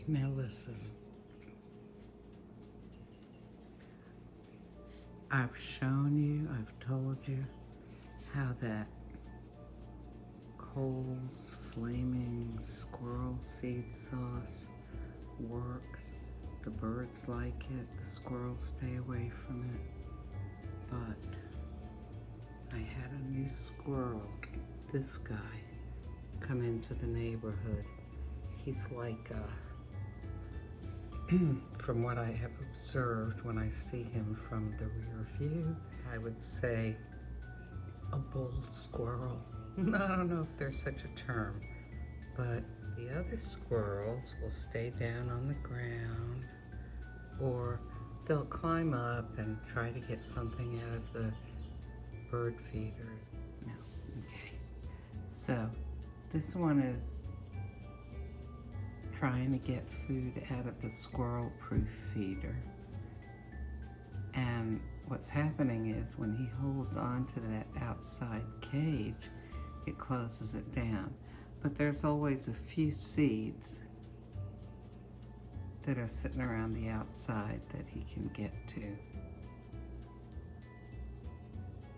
now listen. I've shown you, I've told you how that Cole's Flaming Squirrel Seed Sauce works. The birds like it, the squirrels stay away from it. But I had a new squirrel, this guy, come into the neighborhood. He's like from what I have observed when I see him from the rear view, I would say a bull squirrel. I don't know if there's such a term, but the other squirrels will stay down on the ground, or they'll climb up and try to get something out of the bird feeders. No, okay. So this one is trying to get food out of the squirrel-proof feeder. And what's happening is when he holds onto that outside cage, it closes it down. But there's always a few seeds that are sitting around the outside that he can get to.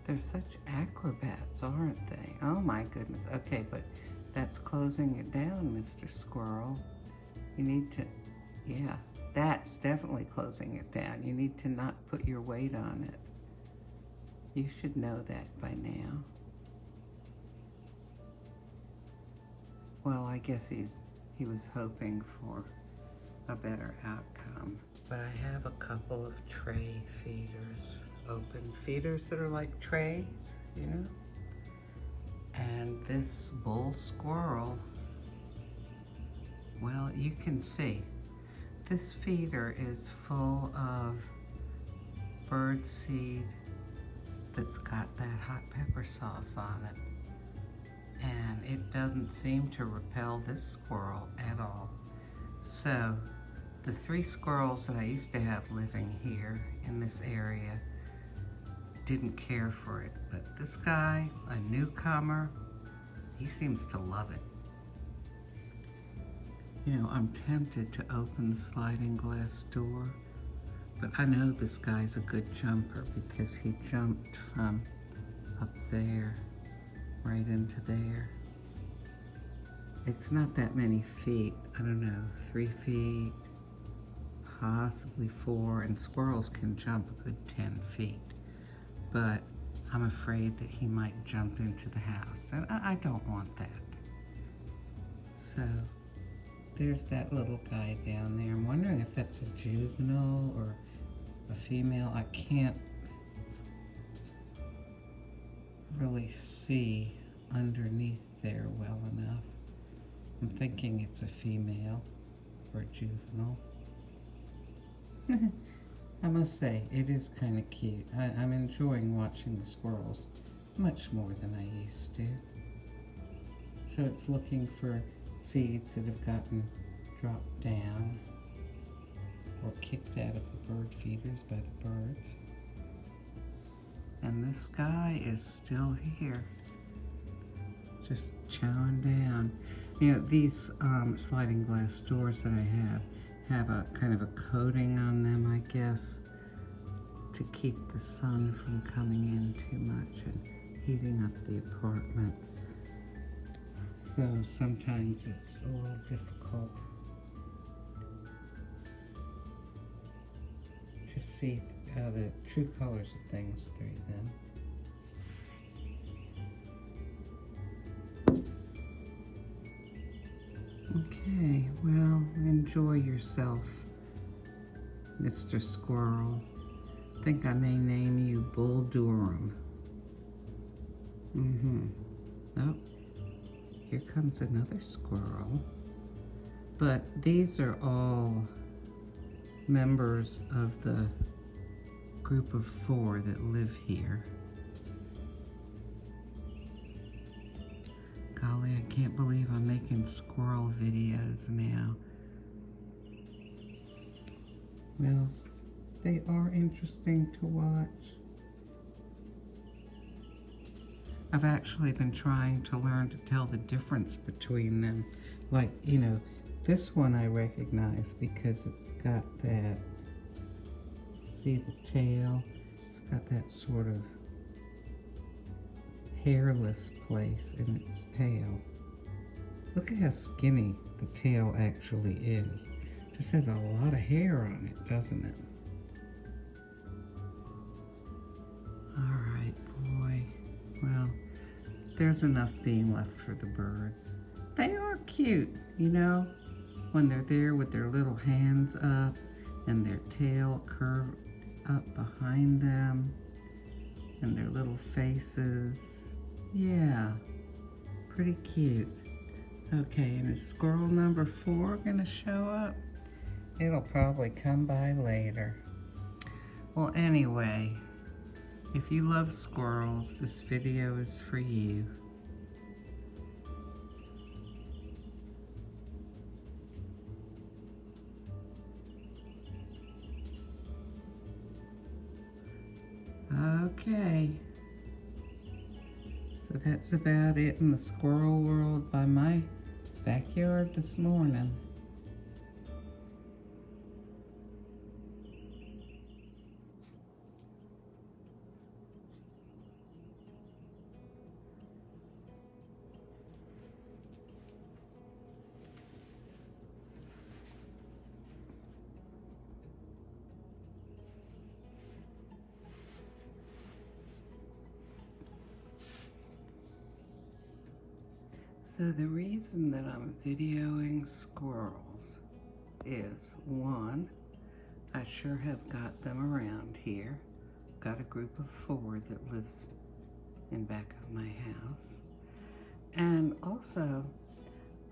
They're such acrobats, aren't they? Oh my goodness. Okay, but that's closing it down, Mr. Squirrel. You need to, yeah, that's definitely closing it down. You need to not put your weight on it. You should know that by now. Well, I guess he was hoping for a better outcome. But I have a couple of tray feeders, open feeders that are like trays, you know? And this bull squirrel, well, you can see, this feeder is full of bird seed that's got that hot pepper sauce on it. And it doesn't seem to repel this squirrel at all. So the 3 squirrels that I used to have living here in this area didn't care for it. But this guy, a newcomer, he seems to love it. You know, I'm tempted to open the sliding glass door, but I know this guy's a good jumper because he jumped from up there right into there. It's not that many feet, I don't know, 3 feet, possibly 4, and squirrels can jump a good 10 feet. But I'm afraid that he might jump into the house, and I don't want that. So there's that little guy down there. I'm wondering if that's a juvenile or a female. I can't really see underneath there well enough. I'm thinking it's a female or a juvenile. I must say, it is kind of cute. I'm enjoying watching the squirrels much more than I used to. So it's looking for seeds that have gotten dropped down or kicked out of the bird feeders by the birds. And this guy is still here, just chowing down. You know, these sliding glass doors that I have a kind of a coating on them, I guess, to keep the sun from coming in too much and heating up the apartment. So sometimes it's a little difficult to see the true colors of things through them. Okay, well, enjoy yourself, Mr. Squirrel. I think I may name you Bull Durham. Oh, here comes another squirrel. But these are all members of the group of 4 that live here. Golly, I can't believe I'm making squirrel videos now. Well, they are interesting to watch. I've actually been trying to learn to tell the difference between them. Like, you know, This one I recognize because it's got that, see the tail? It's got that sort of hairless place in its tail. Look at how skinny the tail actually is. Just has a lot of hair on it, doesn't it? Alright, boy. Well, there's enough being left for the birds. They are cute, you know, when they're there with their little hands up and their tail curved up behind them and their little faces. Yeah, pretty cute. Okay, and is squirrel number 4 gonna show up? It'll probably come by later. Well, anyway, if you love squirrels, this video is for you. Okay, so that's about it in the squirrel world by my backyard this morning. So the reason that I'm videoing squirrels is, one, I sure have got them around here. Got a group of 4 that lives in back of my house. And also,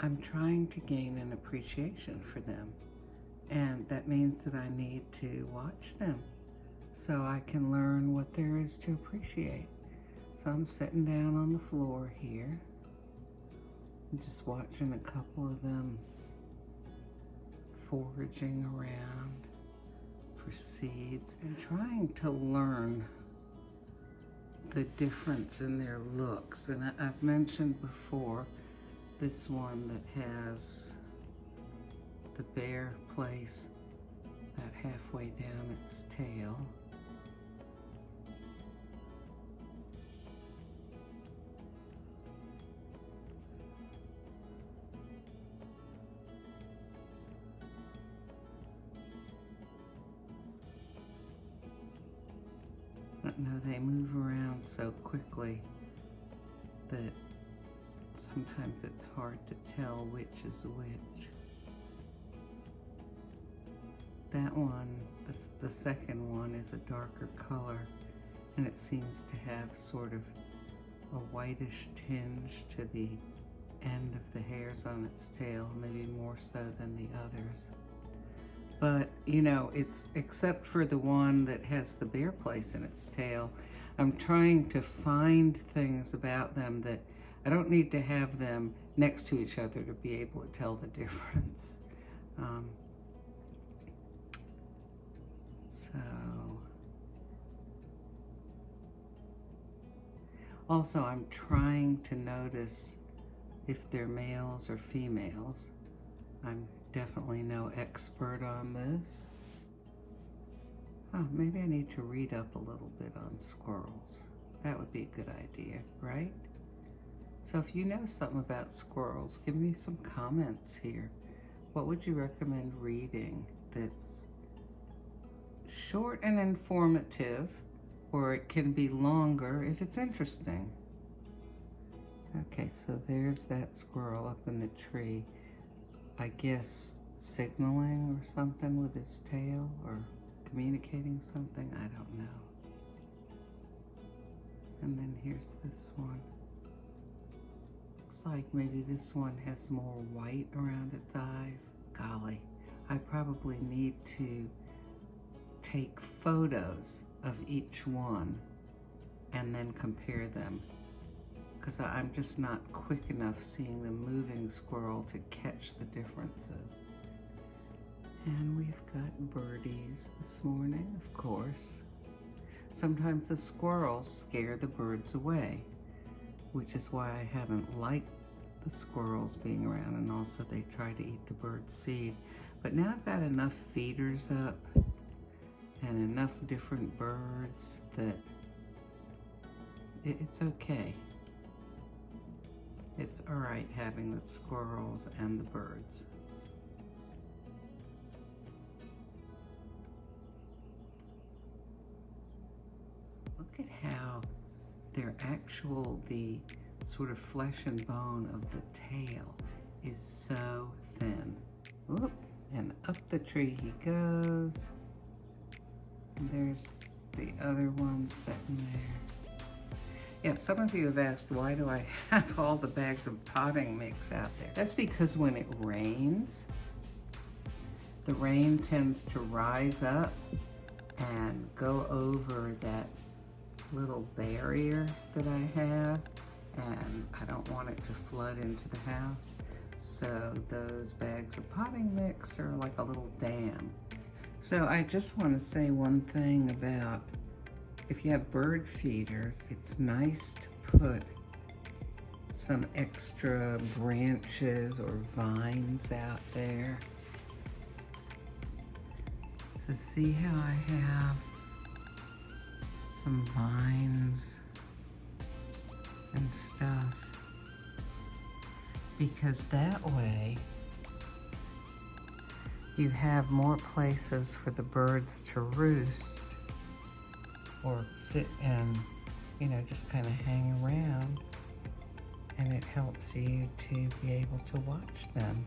I'm trying to gain an appreciation for them. And that means that I need to watch them so I can learn what there is to appreciate. So I'm sitting down on the floor here. I'm just watching a couple of them foraging around for seeds and trying to learn the difference in their looks. And I've mentioned before this one that has the bare place about halfway down its tail. But no, they move around so quickly that sometimes it's hard to tell which is which. That one, the second one, is a darker color, and it seems to have sort of a whitish tinge to the end of the hairs on its tail, maybe more so than the others. But, you know, it's, except for the one that has the bare place in its tail, I'm trying to find things about them that I don't need to have them next to each other to be able to tell the difference. Also, I'm trying to notice if they're males or females. I'm definitely no expert on this. Oh, maybe I need to read up a little bit on squirrels. That would be a good idea, right? So if you know something about squirrels, give me some comments here. What would you recommend reading that's short and informative, or it can be longer if it's interesting? Okay, so there's that squirrel up in the tree. I guess signaling or something with his tail, or communicating something, I don't know. And then here's this one. Looks like maybe this one has more white around its eyes. Golly, I probably need to take photos of each one and then compare them, because I'm just not quick enough seeing the moving squirrel to catch the differences. And we've got birdies this morning, of course. Sometimes the squirrels scare the birds away, which is why I haven't liked the squirrels being around, and also they try to eat the bird seed. But now I've got enough feeders up and enough different birds that it's okay. It's all right having the squirrels and the birds. Look at how they're the sort of flesh and bone of the tail is so thin. Whoop, and up the tree he goes. And there's the other one sitting there. Yeah, some of you have asked, why do I have all the bags of potting mix out there? That's because when it rains, the rain tends to rise up and go over that little barrier that I have, and I don't want it to flood into the house. So those bags of potting mix are like a little dam. So I just want to say one thing about if you have bird feeders, it's nice to put some extra branches or vines out there. So see how I have some vines and stuff, because that way you have more places for the birds to roost or sit and, you know, just kind of hang around, and it helps you to be able to watch them.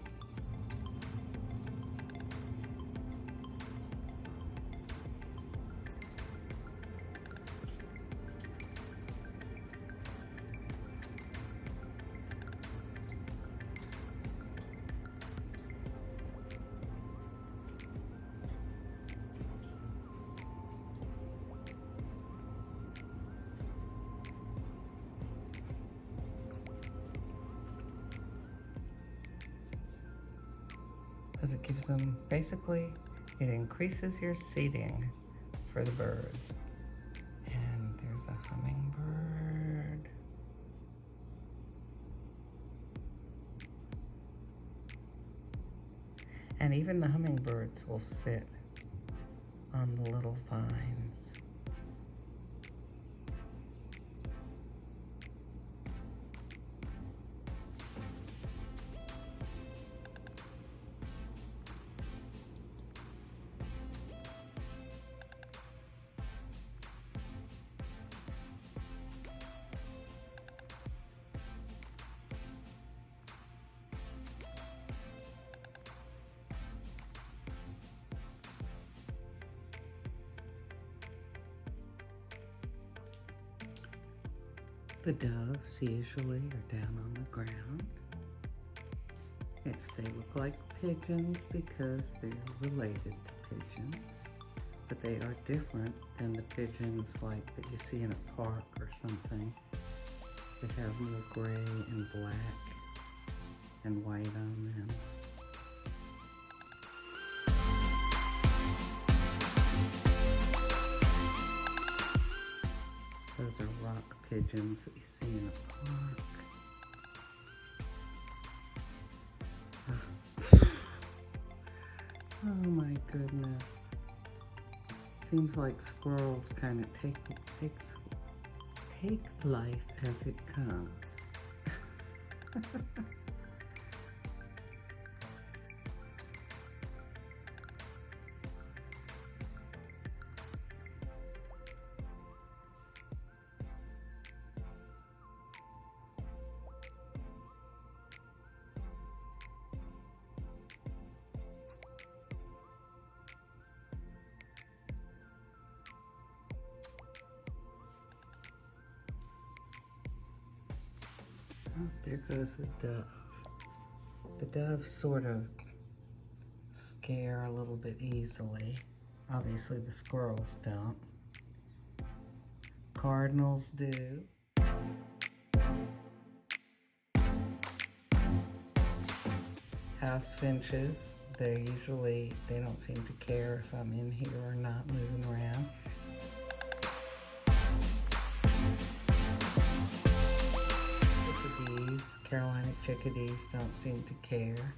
Because it gives them, basically, it increases your seating for the birds. And there's a hummingbird. And even the hummingbirds will sit on the little vines. The doves usually are down on the ground. Yes, they look like pigeons because they're related to pigeons, but they are different than the pigeons like that you see in a park or something that have more gray and black and white on them. Those are rock pigeons that you see in a park. Oh my goodness. Seems like squirrels kind of take life as it comes. Oh, there goes the dove. The doves sort of scare a little bit easily. Obviously the squirrels don't. Cardinals do. House finches, they don't seem to care if I'm in here or not moving around. Carolina chickadees don't seem to care.